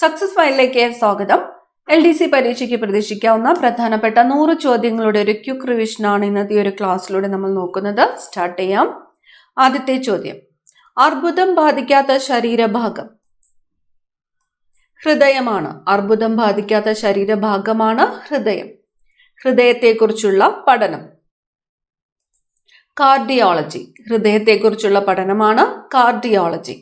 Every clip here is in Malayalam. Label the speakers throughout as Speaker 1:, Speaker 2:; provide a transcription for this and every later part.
Speaker 1: സക്സസ് ഫയലിലേക്ക് സ്വാഗതം. LDC പരീക്ഷയ്ക്ക് പ്രതീക്ഷിക്കാവുന്ന പ്രധാനപ്പെട്ട 100 ചോദ്യങ്ങളുടെ ഒരു ക്വിക്ക് റിവിഷനാണ് ഇന്നത്തെ ഒരു ക്ലാസ്സിലൂടെ നമ്മൾ നോക്കുന്നത്. സ്റ്റാർട്ട് ചെയ്യാം. ആദ്യത്തെ ചോദ്യം, അർബുദം ബാധിക്കാത്ത ശരീരഭാഗം? ഹൃദയമാണ്. അർബുദം ബാധിക്കാത്ത ശരീരഭാഗമാണ് ഹൃദയം. ഹൃദയത്തെക്കുറിച്ചുള്ള പഠനം കാർഡിയോളജി. ഹൃദയത്തെക്കുറിച്ചുള്ള പഠനമാണ് കാർഡിയോളജി.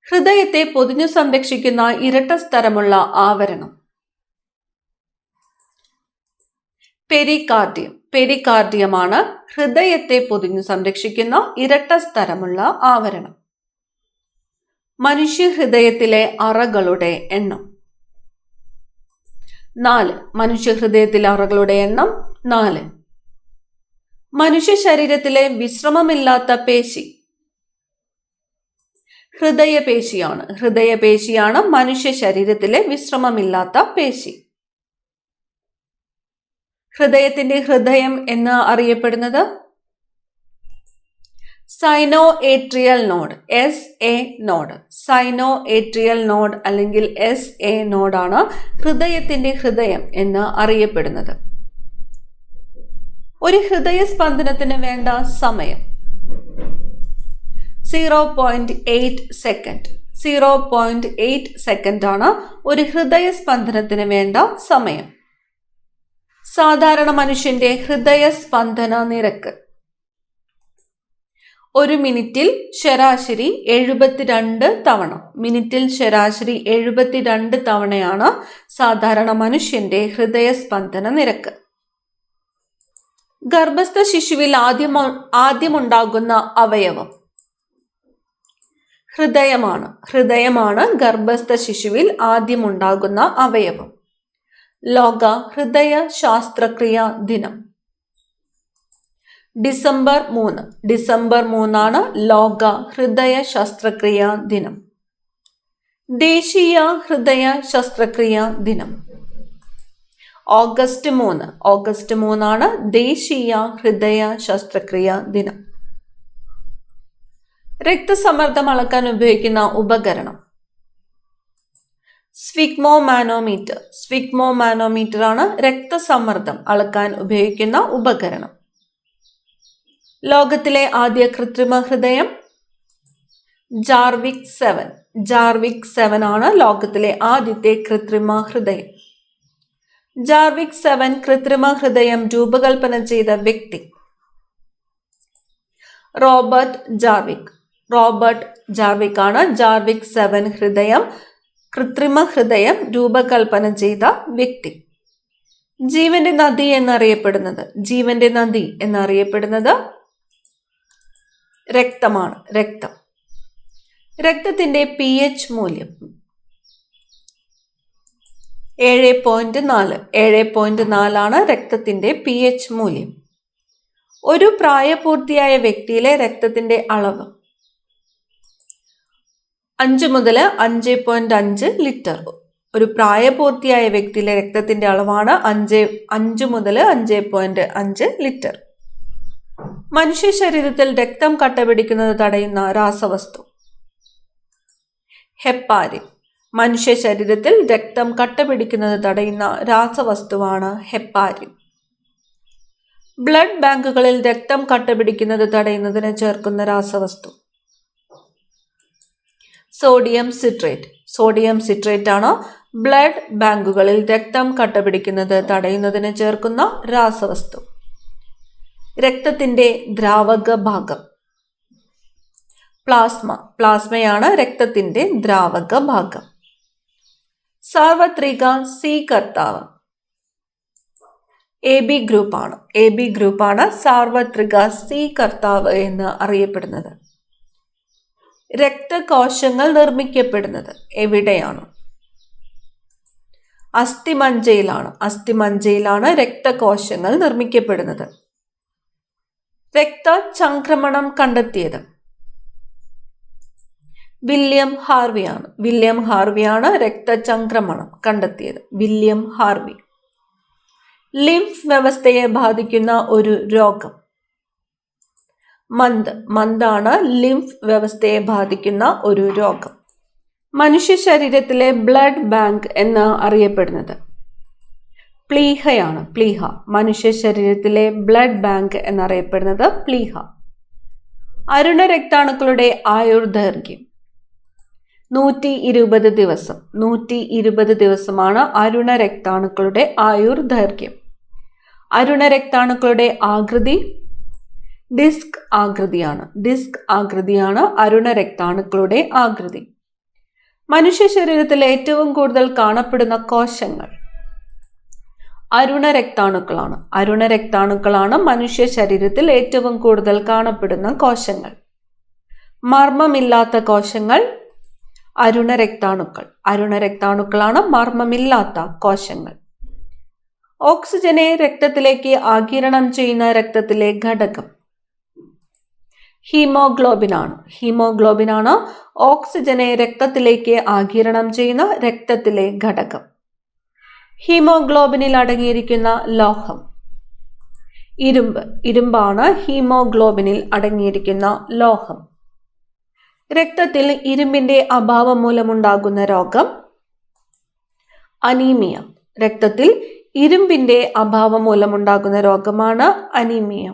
Speaker 1: ഹൃദയത്തെ പൊതിഞ്ഞു സംരക്ഷിക്കുന്ന ഇരട്ട സ്തരമുള്ള ആവരണം പെരികാർഡിയം. പെരികാർഡിയമാണ് ഹൃദയത്തെ പൊതിഞ്ഞു സംരക്ഷിക്കുന്ന ഇരട്ട സ്തരമുള്ള ആവരണം. മനുഷ്യ ഹൃദയത്തിലെ അറകളുടെ എണ്ണം 4. മനുഷ്യ ഹൃദയത്തിലെ അറകളുടെ എണ്ണം 4. മനുഷ്യ ശരീരത്തിലെ വിശ്രമമില്ലാത്ത പേശി ഹൃദയപേശിയാണ്. ഹൃദയപേശിയാണ് മനുഷ്യ ശരീരത്തിലെ വിശ്രമമില്ലാത്ത പേശി. ഹൃദയത്തിന്റെ ഹൃദയം എന്ന് അറിയപ്പെടുന്നത് സൈനോ atrial node, SA node. സൈനോ atrial node അല്ലെങ്കിൽ SA നോഡാണ് ഹൃദയത്തിന്റെ ഹൃദയം എന്ന് അറിയപ്പെടുന്നത്. ഒരു ഹൃദയസ്പന്ദനത്തിന് വേണ്ട സമയം 0.8 സെക്കൻഡ്. 0.8 സെക്കൻഡ് ആണ് ഒരു ഹൃദയസ്പന്ദനത്തിന് വേണ്ട സമയം. സാധാരണ മനുഷ്യന്റെ ഹൃദയസ്പന്ദന നിരക്ക് ഒരു മിനിറ്റിൽ ശരാശരി 72 തവണ. മിനിറ്റിൽ ശരാശരി 72 തവണയാണ് സാധാരണ മനുഷ്യന്റെ ഹൃദയസ്പന്ദന നിരക്ക്. ഗർഭസ്ഥ ശിശുവിൽ ആദ്യമുണ്ടാകുന്ന അവയവം ഹൃദയമാണ്. ഹൃദയമാണ് ഗർഭസ്ഥ ശിശുവിൽ ആദ്യമുണ്ടാകുന്ന അവയവം. ലോക ഹൃദയ ശാസ്ത്രക്രിയ ദിനം ഡിസംബർ 3. ഡിസംബർ 3 ലോക ഹൃദയ ശസ്ത്രക്രിയ ദിനം. ദേശീയ ഹൃദയ ശസ്ത്രക്രിയ ദിനം ഓഗസ്റ്റ് 3. ഓഗസ്റ്റ് 3 ദേശീയ ഹൃദയ ശസ്ത്രക്രിയ ദിനം. രക്തസമ്മർദ്ദം അളക്കാൻ ഉപയോഗിക്കുന്ന ഉപകരണം സ്ഫിഗ്മോമാനോമീറ്റർ. സ്ഫിഗ്മോമാനോമീറ്റർ ആണ് രക്തസമ്മർദ്ദം അളക്കാൻ ഉപയോഗിക്കുന്ന ഉപകരണം. ലോകത്തിലെ ആദ്യ കൃത്രിമ ഹൃദയം ജാർവിക് 7. ജാർവിക് 7 ആണ് ലോകത്തിലെ ആദ്യത്തെ കൃത്രിമ ഹൃദയം. ജാർവിക് 7 കൃത്രിമ ഹൃദയം രൂപകൽപ്പന ചെയ്ത വ്യക്തി റോബർട്ട് ജാർവിക്. റോബർട്ട് ജാർവിക് ആണ് ജാർവിക് 7 കൃത്രിമ ഹൃദയം രൂപകൽപ്പന ചെയ്ത വ്യക്തി. ജീവന്റെ നദി എന്നറിയപ്പെടുന്നത് ജീവന്റെ നദി എന്നറിയപ്പെടുന്നത് രക്തമാണ്. രക്തം. രക്തത്തിന്റെ pH മൂല്യം 7.4. 7.4 ആണ് രക്തത്തിന്റെ pH മൂല്യം. ഒരു പ്രായപൂർത്തിയായ വ്യക്തിയിലെ രക്തത്തിന്റെ അളവ് 5 മുതൽ 5.5 ലിറ്റർ. ഒരു പ്രായപൂർത്തിയായ വ്യക്തിയിലെ രക്തത്തിന്റെ അളവാണ് 5 മുതൽ 5.5 ലിറ്റർ. മനുഷ്യ ശരീരത്തിൽ രക്തം കട്ടപിടിക്കുന്നത് തടയുന്ന രാസവസ്തു ഹെപ്പാരിൻ. മനുഷ്യ ശരീരത്തിൽ രക്തം കട്ടപിടിക്കുന്നത് തടയുന്ന രാസവസ്തുവാണ് ഹെപ്പാരിൻ. ബ്ലഡ് ബാങ്കുകളിൽ രക്തം കട്ടപിടിക്കുന്നത് തടയുന്നതിന് ചേർക്കുന്ന രാസവസ്തു സോഡിയം സിട്രേറ്റ്. സോഡിയം സിട്രേറ്റ് ആണ് ബ്ലഡ് ബാങ്കുകളിൽ രക്തം കട്ടപിടിക്കുന്നത് തടയുന്നതിന് ചേർക്കുന്ന രാസവസ്തു. രക്തത്തിന്റെ ദ്രാവക ഭാഗം പ്ലാസ്മ. പ്ലാസ്മയാണ് രക്തത്തിന്റെ ദ്രാവക ഭാഗം. സാർവത്രിക സ്വീകർത്താവ് AB ഗ്രൂപ്പാണ്. AB ഗ്രൂപ്പാണ് സാർവത്രിക സ്വീകർത്താവ് എന്ന് അറിയപ്പെടുന്നത്. രക്തകോശങ്ങൾ നിർമ്മിക്കപ്പെടുന്നത് എവിടെയാണ്? അസ്ഥിമജ്ജയിലാണ്. അസ്ഥിമജ്ജയിലാണ് രക്തകോശങ്ങൾ നിർമ്മിക്കപ്പെടുന്നത്. രക്തചംക്രമണം കണ്ടെത്തിയത് വില്യം ഹാർവിയാണ്. വില്യം ഹാർവിയാണ് രക്തചംക്രമണം കണ്ടെത്തിയത്. William Harvey. ലിംഫ് വ്യവസ്ഥയെ ബാധിക്കുന്ന ഒരു രോഗം മന്ത്. മന്താണ് ലിംഫ് വ്യവസ്ഥയെ ബാധിക്കുന്ന ഒരു രോഗം. മനുഷ്യ ശരീരത്തിലെ ബ്ലഡ് ബാങ്ക് എന്ന് അറിയപ്പെടുന്നത്? പ്ലീഹയാണ്. പ്ലീഹ. മനുഷ്യ ശരീരത്തിലെ ബ്ലഡ് ബാങ്ക് എന്നറിയപ്പെടുന്നത് പ്ലീഹ. അരുണ രക്താണുക്കളുടെ ആയുർദൈർഘ്യം 120 ദിവസം. 120 ദിവസമാണ് അരുണ രക്താണുക്കളുടെ ആയുർദൈർഘ്യം. അരുണ രക്താണുക്കളുടെ ആകൃതി ഡിസ്ക് ആകൃതിയാണ്. ഡിസ്ക് ആകൃതിയാണ് അരുണ രക്താണുക്കളുടെ ആകൃതി. മനുഷ്യ ശരീരത്തിൽ ഏറ്റവും കൂടുതൽ കാണപ്പെടുന്ന കോശങ്ങൾ അരുണ രക്താണുക്കളാണ്. അരുണ രക്താണുക്കളാണ് മനുഷ്യ ശരീരത്തിൽ ഏറ്റവും കൂടുതൽ കാണപ്പെടുന്ന കോശങ്ങൾ. മർമ്മമില്ലാത്ത കോശങ്ങൾ അരുണ രക്താണുക്കൾ. അരുണ രക്താണുക്കളാണ് മർമ്മമില്ലാത്ത കോശങ്ങൾ. ഓക്സിജനെ രക്തത്തിലേക്ക് ആഗിരണം ചെയ്യുന്ന രക്തത്തിലെ ഘടകം ഹീമോഗ്ലോബിനാണ്. ഹീമോഗ്ലോബിനാണ് ഓക്സിജനെ രക്തത്തിലേക്ക് ആഗിരണം ചെയ്യുന്ന രക്തത്തിലെ ഘടകം. ഹീമോഗ്ലോബിനിൽ അടങ്ങിയിരിക്കുന്ന ലോഹം ഇരുമ്പ്. ഇരുമ്പാണ് ഹീമോഗ്ലോബിനിൽ അടങ്ങിയിരിക്കുന്ന ലോഹം. രക്തത്തിൽ ഇരുമ്പിന്റെ അഭാവം മൂലമുണ്ടാകുന്ന രോഗം അനീമിയ. രക്തത്തിൽ ഇരുമ്പിന്റെ അഭാവം മൂലമുണ്ടാകുന്ന രോഗമാണ് അനീമിയ.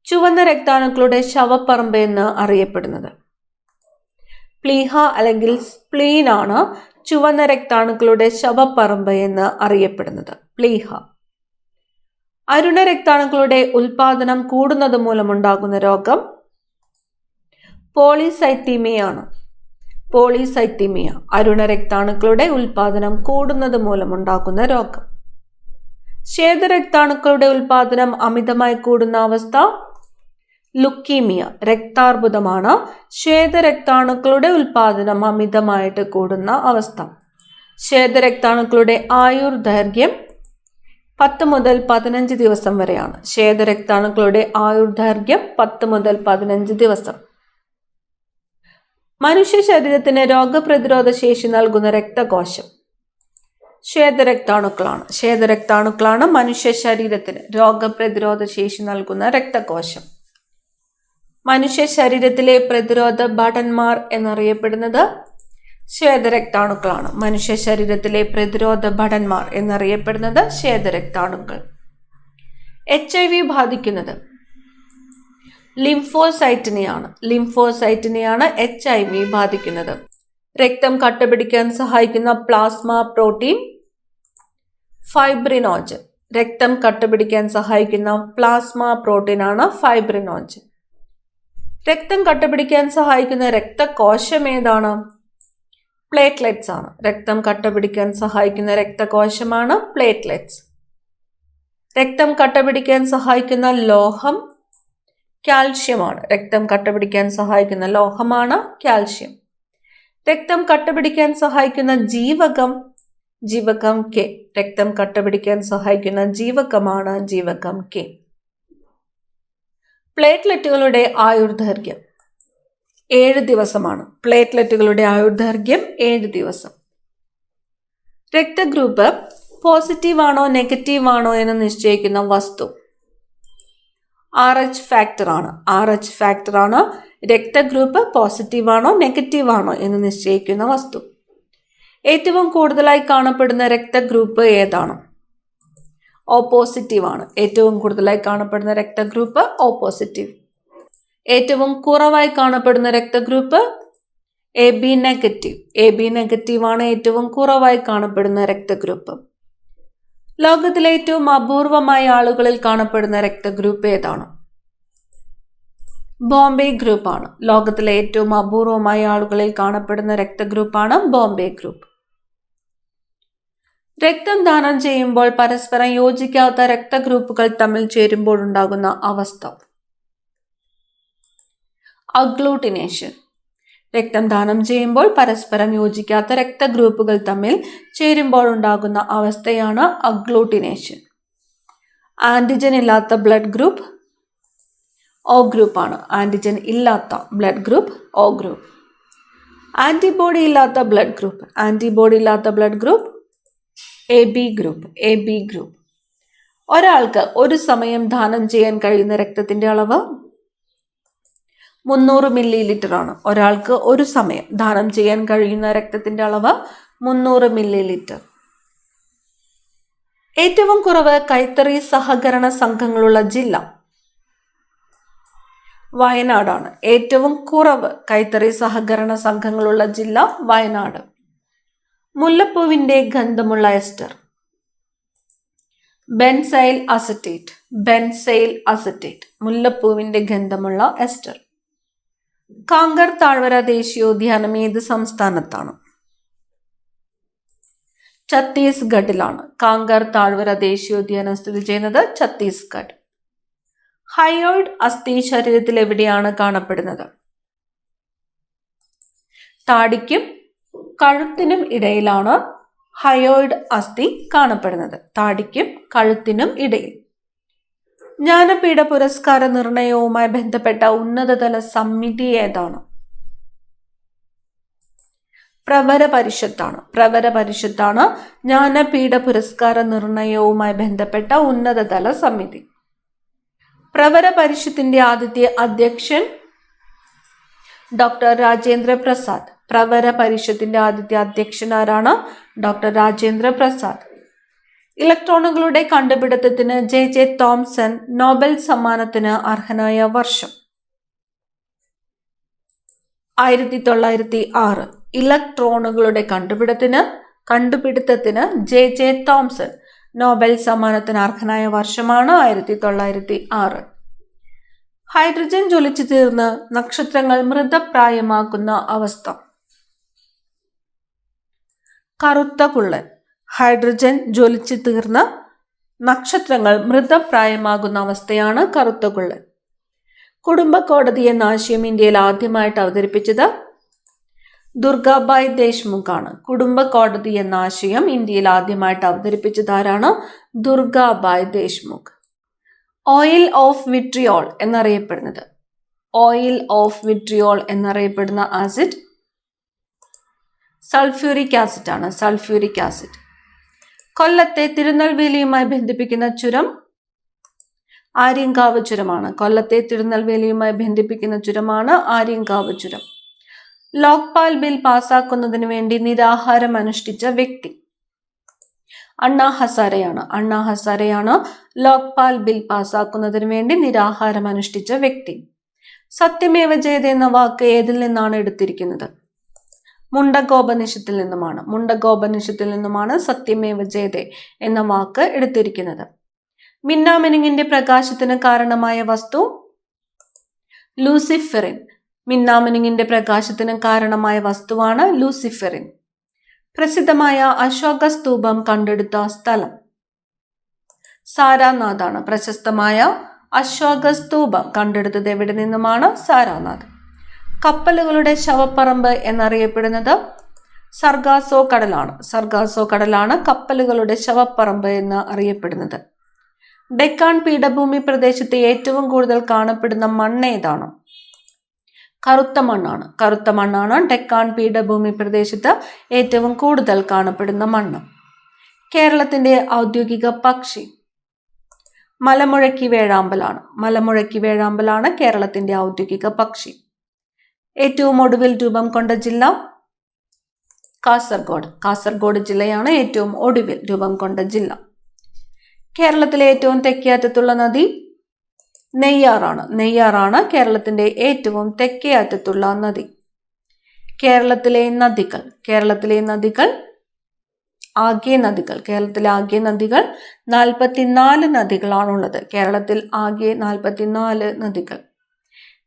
Speaker 1: ചുവന്ന രക്താണുക്കളുടെ ശവപ്പറമ്പ് എന്ന് അറിയപ്പെടുന്നത് പ്ലീഹ അല്ലെങ്കിൽ സ്പ്ലീൻ ആണ്. ചുവന്ന രക്താണുക്കളുടെ ശവപ്പറമ്പ് എന്ന് അറിയപ്പെടുന്നത് പ്ലീഹ. അരുണ രക്താണുക്കളുടെ ഉൽപാദനം കൂടുന്നത് മൂലമുണ്ടാകുന്ന രോഗം പോളിസൈത്തീമിയാണ്. പോളിസൈത്തീമിയ അരുണ രക്താണുക്കളുടെ ഉൽപാദനം കൂടുന്നത് മൂലമുണ്ടാകുന്ന രോഗം. ശ്വേതരക്താണുക്കളുടെ ഉൽപാദനം അമിതമായി കൂടുന്ന അവസ്ഥ ലുക്കീമിയ. രക്താർബുദമാണ് ശ്വേതരക്താണുക്കളുടെ ഉൽപാദനം അമിതമായിട്ട് കൂടുന്ന അവസ്ഥ. ശ്വേതരക്താണുക്കളുടെ ആയുർദൈർഘ്യം 10 മുതൽ 15 ദിവസം വരെയാണ്. ശ്വേതരക്താണുക്കളുടെ ആയുർദൈർഘ്യം 10 മുതൽ 15 ദിവസം. മനുഷ്യ ശരീരത്തിന് രോഗപ്രതിരോധ ശേഷി നൽകുന്ന രക്തകോശം ശ്വേതരക്താണുക്കളാണ്. ശ്വേതരക്താണുക്കളാണ് മനുഷ്യ ശരീരത്തിന് രോഗപ്രതിരോധ ശേഷി നൽകുന്ന രക്തകോശം. മനുഷ്യ ശരീരത്തിലെ പ്രതിരോധ ഭടന്മാർ എന്നറിയപ്പെടുന്നത് ശ്വേതരക്താണുക്കളാണ്. മനുഷ്യ ശരീരത്തിലെ പ്രതിരോധ ഭടന്മാർ എന്നറിയപ്പെടുന്നത് ശ്വേതരക്താണുക്കൾ. HIV ബാധിക്കുന്നത് ലിംഫോസൈറ്റിനെയാണ്. ലിംഫോസൈറ്റിനെയാണ് HIV ബാധിക്കുന്നത്. രക്തം കട്ടപിടിക്കാൻ സഹായിക്കുന്ന പ്ലാസ്മ പ്രോട്ടീൻ ഫൈബ്രിനോജൻ. രക്തം കട്ടപിടിക്കാൻ സഹായിക്കുന്ന പ്ലാസ്മ പ്രോട്ടീനാണ് ഫൈബ്രിനോജൻ. രക്തം കട്ടപിടിക്കാൻ സഹായിക്കുന്ന രക്തകോശം ഏതാണ്? പ്ലേറ്റ്ലെറ്റ്സ് ആണ്. രക്തം കട്ടപിടിക്കാൻ സഹായിക്കുന്ന രക്തകോശമാണ് പ്ലേറ്റ്ലെറ്റ്സ്. രക്തം കട്ടപിടിക്കാൻ സഹായിക്കുന്ന ലോഹം കാൽഷ്യമാണ്. രക്തം കട്ടപിടിക്കാൻ സഹായിക്കുന്ന ലോഹമാണ് കാൽഷ്യം. രക്തം കട്ടപിടിക്കാൻ സഹായിക്കുന്ന ജീവകം K. രക്തം കട്ടപിടിക്കാൻ സഹായിക്കുന്ന ജീവകമാണ് ജീവകം K. പ്ലേറ്റ്ലെറ്റുകളുടെ ആയുർദൈർഘ്യം 7 ദിവസമാണ്. പ്ലേറ്റ്ലെറ്റുകളുടെ ആയുർദൈർഘ്യം 7 ദിവസം. രക്തഗ്രൂപ്പ് പോസിറ്റീവ് ആണോ നെഗറ്റീവ് ആണോ എന്ന് നിശ്ചയിക്കുന്ന വസ്തു RH ഫാക്ടർ ആണ്. RH ഫാക്ടർ ആണ് രക്തഗ്രൂപ്പ് പോസിറ്റീവ് ആണോ നെഗറ്റീവ് ആണോ എന്ന് നിശ്ചയിക്കുന്ന വസ്തു. ഏറ്റവും കൂടുതലായി കാണപ്പെടുന്ന രക്തഗ്രൂപ്പ് ഏതാണ്? ഓപ്പോസിറ്റീവ് ആണ്. ഏറ്റവും കൂടുതലായി കാണപ്പെടുന്ന രക്തഗ്രൂപ്പ് ഓപ്പോസിറ്റീവ്. ഏറ്റവും കുറവായി കാണപ്പെടുന്ന രക്തഗ്രൂപ്പ് AB നെഗറ്റീവ്. AB നെഗറ്റീവ് ആണ് ഏറ്റവും കുറവായി കാണപ്പെടുന്ന രക്തഗ്രൂപ്പ്. ലോകത്തിലെ ഏറ്റവും അപൂർവമായ ആളുകളിൽ കാണപ്പെടുന്ന രക്തഗ്രൂപ്പ് ഏതാണ്? ബോംബെ ഗ്രൂപ്പ് ആണ്. ലോകത്തിലെ ഏറ്റവും അപൂർവമായ ആളുകളിൽ കാണപ്പെടുന്ന രക്തഗ്രൂപ്പാണ് ബോംബെ ഗ്രൂപ്പ്. രക്തം ദാനം ചെയ്യുമ്പോൾ പരസ്പരം യോജിക്കാത്ത രക്തഗ്രൂപ്പുകൾ തമ്മിൽ ചേരുമ്പോഴുണ്ടാകുന്ന അവസ്ഥ അഗ്ലൂട്ടിനേഷൻ. രക്തം ദാനം ചെയ്യുമ്പോൾ പരസ്പരം യോജിക്കാത്ത രക്തഗ്രൂപ്പുകൾ തമ്മിൽ ചേരുമ്പോഴുണ്ടാകുന്ന അവസ്ഥയാണ് അഗ്ലൂട്ടിനേഷൻ. ആന്റിജൻ ഇല്ലാത്ത ബ്ലഡ് ഗ്രൂപ്പ് O ഗ്രൂപ്പ് ആണ്. ആന്റിജൻ ഇല്ലാത്ത blood group O group. Antibody ഇല്ലാത്ത ബ്ലഡ് ഗ്രൂപ്പ് AB ഗ്രൂപ്പ്. ഒരാൾക്ക് ഒരു സമയം ദാനം ചെയ്യാൻ കഴിയുന്ന രക്തത്തിന്റെ അളവ് 300 മില്ലി ലിറ്റർ ആണ്. ഒരാൾക്ക് ഒരു സമയം ദാനം ചെയ്യാൻ കഴിയുന്ന രക്തത്തിന്റെ അളവ് 300 മില്ലി ലിറ്റർ. ഏറ്റവും കുറവ് കൈത്തറി സഹകരണ സംഘങ്ങളുള്ള ജില്ല വയനാടാണ്. ഏറ്റവും കുറവ് കൈത്തറി സഹകരണ സംഘങ്ങളുള്ള ജില്ല വയനാട്. മുല്ലപ്പൂവിന്റെ ഗന്ധമുള്ള ester benzyl acetate. Benzyl acetate മുല്ലപ്പൂവിന്റെ ഗന്ധമുള്ള എസ്റ്റർ. കാങ്കർ താഴ്വര ദേശീയോദ്യാനം ഏത് സംസ്ഥാനത്താണ്? ഛത്തീസ്ഗഡിലാണ്. കാങ്കർ താഴ്വര ദേശീയോദ്യാനം സ്ഥിതി ചെയ്യുന്നത് ഛത്തീസ്ഗഡ്. ഹയോയിഡ് അസ്ഥി ശരീരത്തിൽ എവിടെയാണ് കാണപ്പെടുന്നത്? താടിക്കും കഴുത്തിനും ഇടയിലാണ് ഹയോയിഡ് അസ്ഥി കാണപ്പെടുന്നത്. താടിക്കും കഴുത്തിനും ഇടയിൽ. ജ്ഞാനപീഠ പുരസ്കാര നിർണയവുമായി ബന്ധപ്പെട്ട ഉന്നതതല സമിതി ഏതാണ്? പ്രവര പരിഷത്താണ്. പ്രവര പരിഷത്താണ് ജ്ഞാനപീഠ പുരസ്കാര നിർണയവുമായി ബന്ധപ്പെട്ട ഉന്നതതല സമിതി. പ്രവര പരിഷത്തിന്റെ ആദ്യത്തെ അധ്യക്ഷൻ ഡോക്ടർ രാജേന്ദ്ര പ്രസാദ്. പ്രവര പരിഷത്തിന്റെ ആദ്യത്തെ അധ്യക്ഷൻ ആരാണ്? ഡോക്ടർ രാജേന്ദ്ര പ്രസാദ്. ഇലക്ട്രോണുകളുടെ കണ്ടുപിടുത്തത്തിന് ജെ തോംസൺ നോബൽ സമ്മാനത്തിന് അർഹനായ വർഷം 1906. ഇലക്ട്രോണുകളുടെ കണ്ടുപിടുത്തത്തിന് ജെ തോംസൺ നോബൽ സമ്മാനത്തിന് അർഹനായ വർഷമാണ് 1906. ഹൈഡ്രജൻ ജ്വലിച്ചു തീർന്ന് നക്ഷത്രങ്ങൾ മൃതപ്രായമാക്കുന്ന അവസ്ഥ കറുത്ത കുള്ളൻ. ഹൈഡ്രജൻ ജ്വലിച്ചു തീർന്ന് നക്ഷത്രങ്ങൾ മൃതപ്രായമാകുന്ന അവസ്ഥയാണ് കറുത്ത കുള്ളൻ. കുടുംബ കോടതി എന്ന ആശയം ഇന്ത്യയിൽ ആദ്യമായിട്ട് അവതരിപ്പിച്ചത് ദുർഗാബായ് ദേശ്മുഖ് ആണ്. കുടുംബ കോടതി എന്ന ആശയം ഇന്ത്യയിൽ ആദ്യമായിട്ട് അവതരിപ്പിച്ചത് ആരാണ്? Durgabai Deshmukh. Oil of vitriol എന്നറിയപ്പെടുന്നത് ഓയിൽ ഓഫ് വിട്രിയോൾ എന്നറിയപ്പെടുന്ന ആസിഡ് സൾഫ്യൂരിക് ആസിഡ് ആണ്. Sulphuric acid. കൊല്ലത്തെ തിരുനെൽവേലിയുമായി ബന്ധിപ്പിക്കുന്ന ചുരം ആര്യങ്കാവ് ചുരമാണ്. കൊല്ലത്തെ തിരുനെൽവേലിയുമായി ബന്ധിപ്പിക്കുന്ന ചുരമാണ് ആര്യങ്കാവ് ചുരം. ലോക്പാൽ ബിൽ പാസാക്കുന്നതിന് വേണ്ടി നിരാഹാരം അനുഷ്ഠിച്ച വ്യക്തി അണ്ണാ ഹസാരെയാണ്. അണ്ണാ ഹസാരെയാണ് ലോക്പാൽ ബിൽ പാസാക്കുന്നതിന് വേണ്ടി നിരാഹാരം അനുഷ്ഠിച്ച വ്യക്തി. സത്യമേവ ജയതേ എന്ന വാക്ക് ഏതിൽ നിന്നാണ് എടുത്തിരിക്കുന്നത്? മുണ്ടകോപനിഷത്തിൽ നിന്നുമാണ്. മുണ്ടകോപനിഷത്തിൽ നിന്നുമാണ് സത്യമേവ ജയതേ എന്ന വാക്ക് എടുത്തിരിക്കുന്നത്. മിന്നാമിനുങ്ങിന്റെ പ്രകാശത്തിന് കാരണമായ വസ്തു ലൂസിഫെറിൻ. മിന്നാമിനുങ്ങിന്റെ പ്രകാശത്തിന് കാരണമായ വസ്തുവാണ് ലൂസിഫെറിൻ. പ്രസിദ്ധമായ അശോക സ്തൂപം കണ്ടെടുത്ത സ്ഥലം സാരാനാഥാണ്. പ്രശസ്തമായ അശോക സ്തൂപം കണ്ടെടുത്തത് എവിടെ നിന്നുമാണ്? സാരാനാഥ്. കപ്പലുകളുടെ ശവപ്പറമ്പ് എന്നറിയപ്പെടുന്നത് സർഗാസോ കടലാണ്. സർഗാസോ കടലാണ് കപ്പലുകളുടെ ശവപ്പറമ്പ് എന്ന് അറിയപ്പെടുന്നത്. ഡെക്കാൻ പീഠഭൂമി പ്രദേശത്ത് ഏറ്റവും കൂടുതൽ കാണപ്പെടുന്ന മണ്ണ് ഏതാണ്? കറുത്ത മണ്ണാണ്. കറുത്ത മണ്ണാണ് ഡെക്കാൻ പീഠഭൂമി പ്രദേശത്ത് ഏറ്റവും കൂടുതൽ കാണപ്പെടുന്ന മണ്ണ്. കേരളത്തിന്റെ ഔദ്യോഗിക പക്ഷി മലമുഴക്കി വേഴാമ്പലാണ്. മലമുഴക്കി വേഴാമ്പലാണ് കേരളത്തിന്റെ ഔദ്യോഗിക പക്ഷി. ഏറ്റവും ഒടുവിൽ രൂപം കൊണ്ട ജില്ല കാസർഗോഡ്. കാസർഗോഡ് ജില്ലയാണ് ഏറ്റവും ഒടുവിൽ രൂപം കൊണ്ട ജില്ല. കേരളത്തിലെ ഏറ്റവും തെക്കേ അറ്റത്തുള്ള നദി നെയ്യാറാണ്. നെയ്യാറാണ് കേരളത്തിന്റെ ഏറ്റവും തെക്കേ അറ്റത്തുള്ള നദി. കേരളത്തിലെ നദികൾ കേരളത്തിലെ ആകെ നദികൾ 44 നദികളാണുള്ളത്. കേരളത്തിൽ ആകെ 44 നദികൾ.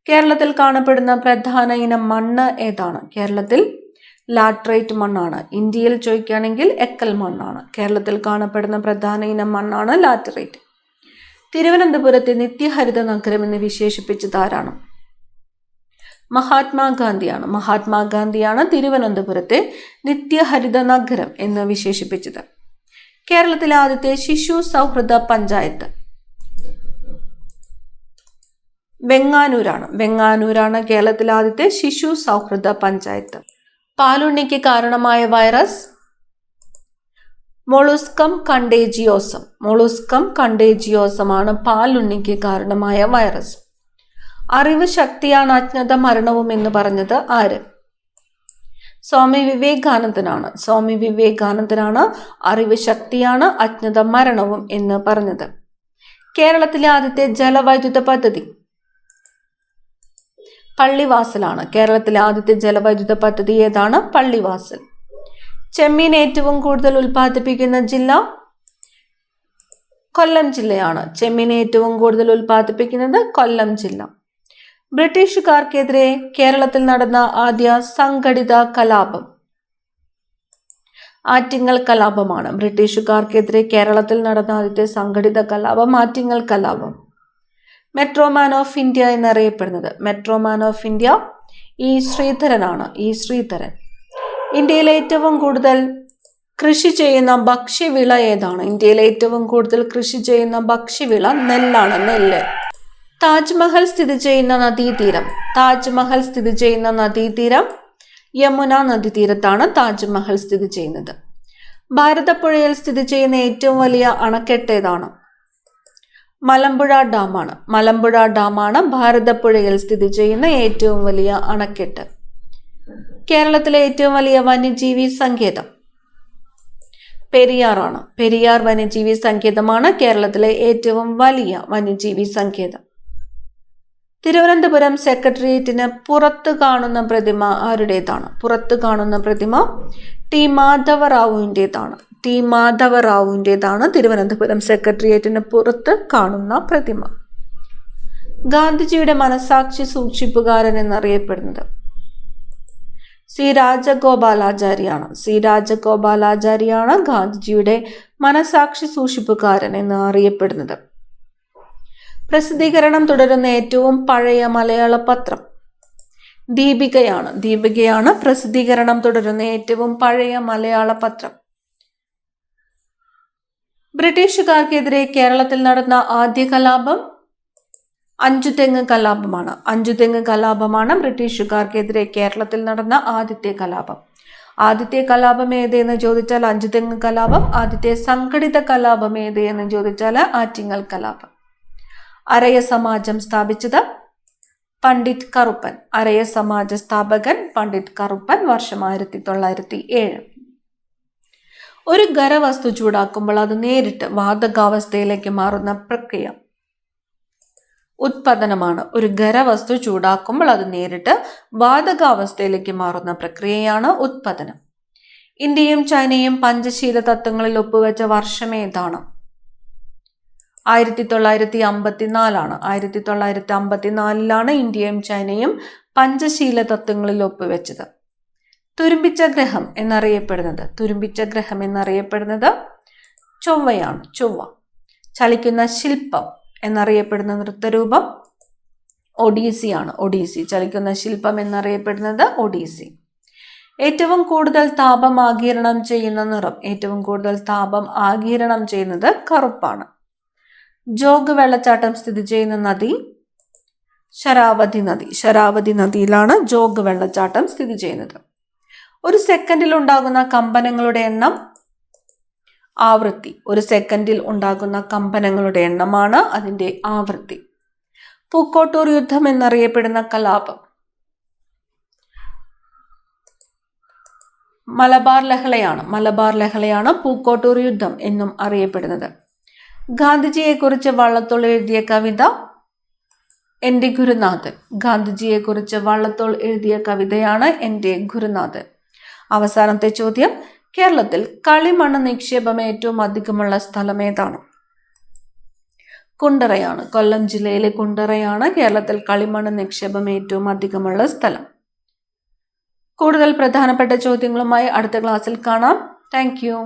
Speaker 1: കേരളത്തിൽ കാണപ്പെടുന്ന പ്രധാന ഇനം മണ്ണ് ഏതാണ്? കേരളത്തിൽ ലാട്രൈറ്റ് മണ്ണാണ്. ഇന്ത്യയിൽ ചോദിക്കുകയാണെങ്കിൽ എക്കൽ മണ്ണാണ്. കേരളത്തിൽ കാണപ്പെടുന്ന പ്രധാന ഇനം മണ്ണാണ് ലാറ്ററൈറ്റ്. തിരുവനന്തപുരത്തെ നിത്യഹരിത നഗരം എന്ന് വിശേഷിപ്പിച്ചത് ആരാണ്? മഹാത്മാഗാന്ധിയാണ്. മഹാത്മാഗാന്ധിയാണ് തിരുവനന്തപുരത്തെ നിത്യഹരിത നഗരം എന്ന് വിശേഷിപ്പിച്ചത്. കേരളത്തിലെ ആദ്യത്തെ ശിശു സൗഹൃദ പഞ്ചായത്ത് വെങ്ങാനൂരാണ്. വെങ്ങാനൂരാണ് കേരളത്തിലെ ആദ്യത്തെ ശിശു സൗഹൃദ പഞ്ചായത്ത്. പാലുണ്ണിക്ക് കാരണമായ വൈറസ് മൊളുസ്കം കണ്ടേജിയോസം. മൊളുസ്കം കണ്ടേജിയോസം ആണ് പാലുണ്ണിക്ക് കാരണമായ വൈറസ്. അറിവ് ശക്തിയാണ് അജ്ഞത മരണവും എന്ന് പറഞ്ഞത് ആര്? സ്വാമി വിവേകാനന്ദനാണ്. സ്വാമി വിവേകാനന്ദനാണ് അറിവ് ശക്തിയാണ് അജ്ഞത മരണവും എന്ന് പറഞ്ഞത്. കേരളത്തിലെ ആദ്യത്തെ ജലവൈദ്യുത പദ്ധതി പള്ളിവാസലാണ്. കേരളത്തിലെ ആദ്യത്തെ ജലവൈദ്യുത പദ്ധതി ഏതാണ്? പള്ളിവാസൽ. ചെമ്മീൻ ഏറ്റവും കൂടുതൽ ഉൽപ്പാദിപ്പിക്കുന്ന ജില്ല കൊല്ലം ജില്ലയാണ്. ചെമ്മീൻ ഏറ്റവും കൂടുതൽ ഉൽപ്പാദിപ്പിക്കുന്നത് കൊല്ലം ജില്ല. ബ്രിട്ടീഷുകാർക്കെതിരെ കേരളത്തിൽ നടന്ന ആദ്യ സംഘടിത കലാപം ആറ്റിങ്ങൽ കലാപമാണ്. ബ്രിട്ടീഷുകാർക്കെതിരെ കേരളത്തിൽ നടന്ന ആദ്യത്തെ സംഘടിത കലാപം ആറ്റിങ്ങൽ കലാപം. മെട്രോമാൻ ഓഫ് ഇന്ത്യ എന്നറിയപ്പെടുന്നത് മെട്രോമാൻ ഓഫ് ഇന്ത്യ ഇ ശ്രീധരനാണ്. ഇ ശ്രീധരൻ. ഇന്ത്യയിലെ ഏറ്റവും കൂടുതൽ കൃഷി ചെയ്യുന്ന ഭക്ഷ്യവിള ഏതാണ്? ഇന്ത്യയിലെ ഏറ്റവും കൂടുതൽ കൃഷി ചെയ്യുന്ന ഭക്ഷ്യവിള നെല്ലാണ്. നെല്ല്. താജ്മഹൽ സ്ഥിതി ചെയ്യുന്ന നദീതീരം താജ്മഹൽ സ്ഥിതി ചെയ്യുന്ന നദീതീരം യമുന നദീതീരത്താണ് താജ്മഹൽ സ്ഥിതി ചെയ്യുന്നത്. ഭാരതപ്പുഴയിൽ സ്ഥിതി ചെയ്യുന്ന ഏറ്റവും വലിയ അണക്കെട്ട് ഏതാണ്? മലമ്പുഴ ഡാമാണ്. മലമ്പുഴ ഡാമാണ് ഭാരതപ്പുഴയിൽ സ്ഥിതി ചെയ്യുന്ന ഏറ്റവും വലിയ അണക്കെട്ട്. കേരളത്തിലെ ഏറ്റവും വലിയ വന്യജീവി സങ്കേതം പെരിയാറാണ്. പെരിയാർ വന്യജീവി സങ്കേതമാണ് കേരളത്തിലെ ഏറ്റവും വലിയ വന്യജീവി സങ്കേതം. തിരുവനന്തപുരം സെക്രട്ടേറിയറ്റിന് പുറത്ത് കാണുന്ന പ്രതിമ ആരുടേതാണ്? പുറത്ത് കാണുന്ന പ്രതിമ ടി മാധവറാവുവിൻ്റെതാണ്. ടി മാധവറാവുവിൻ്റെതാണ് തിരുവനന്തപുരം സെക്രട്ടേറിയറ്റിന് പുറത്ത് കാണുന്ന പ്രതിമ. ഗാന്ധിജിയുടെ മനസാക്ഷി സൂക്ഷിപ്പുകാരൻ എന്നറിയപ്പെടുന്നത് സി രാജഗോപാലാചാരിയാണ്. സി രാജഗോപാലാചാരിയാണ് ഗാന്ധിജിയുടെ മനസാക്ഷി സൂക്ഷിപ്പുകാരൻ എന്ന് അറിയപ്പെടുന്നത്. പ്രസിദ്ധീകരണം തുടരുന്ന ഏറ്റവും പഴയ മലയാള പത്രം ദീപികയാണ്. ദീപികയാണ് പ്രസിദ്ധീകരണം തുടരുന്ന ഏറ്റവും പഴയ മലയാള പത്രം. ബ്രിട്ടീഷുകാർക്കെതിരെ കേരളത്തിൽ നടന്ന ആദ്യ കലാപം അഞ്ചുതെങ്ങ് കലാപമാണ്. അഞ്ചുതെങ്ങ് കലാപമാണ് ബ്രിട്ടീഷുകാർക്കെതിരെ കേരളത്തിൽ നടന്ന ആദ്യത്തെ കലാപം. ആദ്യത്തെ കലാപം ഏത് എന്ന് ചോദിച്ചാൽ അഞ്ചുതെങ്ങ് കലാപം. ആദ്യത്തെ സംഘടിത കലാപം ഏത് എന്ന് ചോദിച്ചാൽ ആറ്റിങ്ങൽ കലാപം. അരയ സമാജം സ്ഥാപിച്ചത് പണ്ഡിറ്റ് കറുപ്പൻ. അരയ സമാജ സ്ഥാപകൻ പണ്ഡിറ്റ് കറുപ്പൻ. വർഷം 1907. ഒരു ഖരവസ്തു ചൂടാക്കുമ്പോൾ അത് നേരിട്ട് വാതകാവസ്ഥയിലേക്ക് മാറുന്ന പ്രക്രിയ ഉത്പതനമാണ്. ഒരു ഖരവസ്തു ചൂടാക്കുമ്പോൾ അത് നേരിട്ട് വാതകാവസ്ഥയിലേക്ക് മാറുന്ന പ്രക്രിയയാണ് ഉത്പതനം. ഇന്ത്യയും ചൈനയും പഞ്ചശീല തത്വങ്ങളിൽ ഒപ്പുവെച്ച വർഷം ഏതാണ്? 1954. 1954 ഇന്ത്യയും ചൈനയും പഞ്ചശീല തത്വങ്ങളിൽ ഒപ്പുവെച്ചത്. തുരുമ്പിച്ച ഗ്രഹം എന്നറിയപ്പെടുന്നത് ചൊവ്വയാണ്. ചൊവ്വ. ചലിക്കുന്ന ശില്പം എന്നറിയപ്പെടുന്ന നൃത്തരൂപം ഒഡീസിയാണ്. ഒഡീസി. ചലിക്കുന്ന ശില്പം എന്നറിയപ്പെടുന്നത് ഒഡീസി. ഏറ്റവും കൂടുതൽ താപം ആഗിരണം ചെയ്യുന്ന നിറം കറുപ്പാണ്. ജോഗ് വെള്ളച്ചാട്ടം സ്ഥിതി ചെയ്യുന്ന നദി ശരാവതി നദി. ശരാവതി നദിയിലാണ് ജോഗ് വെള്ളച്ചാട്ടം സ്ഥിതി ചെയ്യുന്നത്. ഒരു സെക്കൻഡിൽ ഉണ്ടാകുന്ന കമ്പനങ്ങളുടെ എണ്ണം ആവൃത്തി. ഒരു സെക്കൻഡിൽ ഉണ്ടാകുന്ന കമ്പനങ്ങളുടെ എണ്ണമാണ് അതിൻ്റെ ആവൃത്തി. പൂക്കോട്ടൂർ യുദ്ധം എന്നറിയപ്പെടുന്ന കലാപം മലബാർ ലഹളയാണ് പൂക്കോട്ടൂർ യുദ്ധം എന്നും അറിയപ്പെടുന്നത്. ഗാന്ധിജിയെക്കുറിച്ച് വള്ളത്തോൾ എഴുതിയ കവിത എൻ്റെ ഗുരുനാഥൻ. ഗാന്ധിജിയെക്കുറിച്ച് വള്ളത്തോൾ എഴുതിയ കവിതയാണ് എൻ്റെ ഗുരുനാഥൻ. അവസാനത്തെ ചോദ്യം, കേരളത്തിൽ കളിമണ്ണ് നിക്ഷേപം ഏറ്റവും അധികമുള്ള സ്ഥലം ഏതാണ്? കുണ്ടറയാണ്. കൊല്ലം ജില്ലയിലെ കുണ്ടറയാണ് കേരളത്തിൽ കളിമണ്ണ് നിക്ഷേപം ഏറ്റവും അധികമുള്ള സ്ഥലം. കൂടുതൽ പ്രധാനപ്പെട്ട ചോദ്യങ്ങളുമായി അടുത്ത ക്ലാസ്സിൽ കാണാം. Thank you.